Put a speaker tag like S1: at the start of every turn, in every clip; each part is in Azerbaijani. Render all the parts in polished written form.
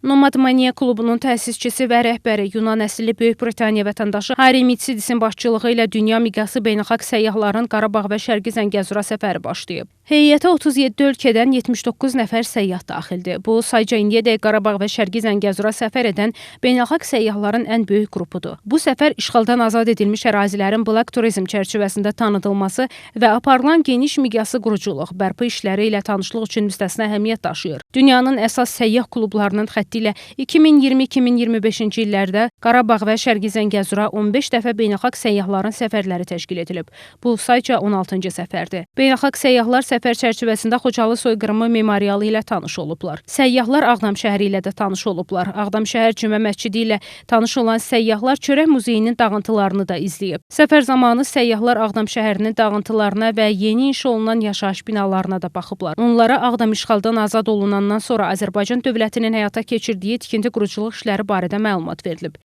S1: Nomad Mania klubunun təsisçisi və rəhbəri Yunan əsilli Böyük Britaniya vətəndaşı Harry Mitsidisin başçılığı ilə dünya miqyaslı beynəlxalq səyyahların Qarabağ və Şərqi Zəngəzura səfəri başlayıb. Heyətə 37 ölkədən 79 nəfər səyyah daxildir. Bu sayca indiyədək Qarabağ və Şərqi Zəngəzura səfər edən beynəlxalq səyyahların ən böyük qrupudur. Bu səfər işğaldan azad edilmiş ərazilərin Black Turizm çərçivəsində tanıdılması və aparılan geniş miqyaslı quruculuq, bərpa işləri ilə tanışlıq üçün müstəsna əhəmiyyət daşıyır. Dünyanın əsas səyyah klublarının ilə 2020-2025-ci illərdə Qarabağ və Şərqi Zəngəzura 15 dəfə beynəlxalq səyyahların səfərləri təşkil edilib. Bu sayca 16-cı səfərdir. Beynəlxalq səyyahlar səfər çərçivəsində Xocalı soyqırımı memorialı ilə tanış olublar. Səyyahlar Ağdam şəhəri ilə də tanış olublar. Ağdam şəhər Cümə məscidi ilə tanış olan səyyahlar Çörək muzeyinin dağıntılarını da izləyib. Səfər zamanı səyyahlar Ağdam şəhərinin dağıntılarına və yeni inşa olunan yaşayış binalarına da baxıblar. Onlara Ağdam işğaldan azad olunandan sonra Azərbaycan dövlətinin həyata keçirdiyi tikinti quruculuq işləri barədə məlumat verilib.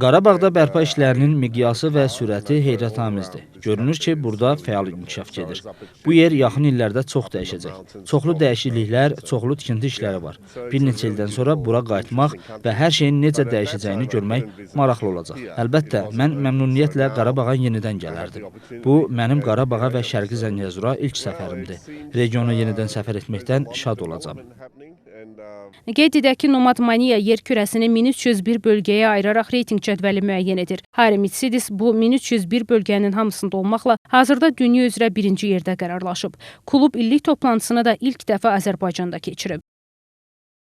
S2: Qarabağda bərpa işlərinin miqyası və sürəti heyrətamizdir. Görünür ki, burada fəal inkişaf gedir. Bu yer yaxın illərdə çox dəyişəcək. Çoxlu dəyişikliklər, çoxlu tikinti işləri var. Bir neçə ildən sonra bura qayıtmaq və hər şeyin necə dəyişəcəyini görmək maraqlı olacaq. Əlbəttə, mən məmnuniyyətlə Qarabağa yenidən gələrdim. Bu, mənim Qarabağa və Şərqi Zəngəzura ilk səfərimdir. Regiona yenidən səfər etməkdən şad olacağam.
S1: Qeyd edək ki, Nomad Mania yer kürəsini 1301 bölgəyə ayıraraq reytinq cədvəli müəyyən edir. Harry Mitsidis bu 1301 bölgənin hamısında olmaqla hazırda dünya üzrə birinci yerdə qərarlaşıb. Klub illik toplantısını da ilk dəfə Azərbaycanda keçirib.